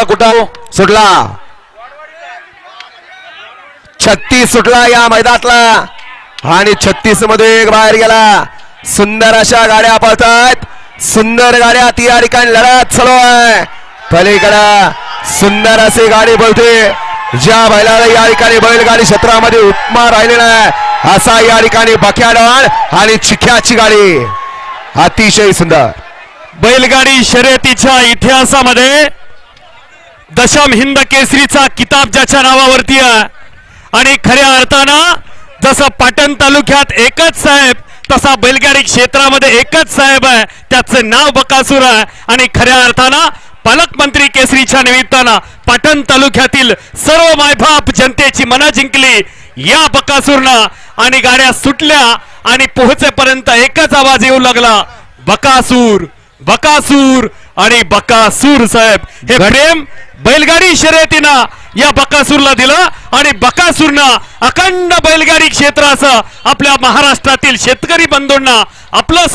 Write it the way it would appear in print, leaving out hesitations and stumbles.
कुठं सुटला 36 सुटला या मैदानातला आणि 36 मध्ये एक बाहेर गेला। सुंदर अशा गाड्या पळतात, सुंदर गाड्या या ठिकाणी लढत चालू आहे। पलीकडे सुंदर अशी गाडी बोलते, ज्या बैलाला या ठिकाणी बैलगाडी क्षेत्रामध्ये उपमा राहिलेला आहे असा या ठिकाणी बक्याडॉन आणि चिख्याची गाडी अतिशय सुंदर। बैलगाडी शर्यतीच्या इतिहासामध्ये दशम हिंद केसरीचा किताब ज्याच्या नावावरती आहे आणि खऱ्या अर्थानं जसं पाटण तालुक्यात एकच साहेब तसा बैलगाडी क्षेत्रामध्ये एकच साहेब आहे, त्याचं नाव बकासूर आहे आणि खऱ्या अर्थानं पालकमंत्री केसरीच्या निमित्तानं पाटण तालुक्यातील सर्व मायबाप जनतेची मनं जिंकली या बकासूरनं आणि गाड्या सुटल्या आणि पोहोचेपर्यंत एकच आवाज येऊ लागला, बकासूर बकासूर आणि बकासूर। साहेब हे प्रेम बैलगाडी शर्यतीनं या बकासूरला दिलं आणि बकासूरनं अखंड बैलगाडी क्षेत्राचं आपल्या महाराष्ट्रातील शेतकरी बंधूंना आपलं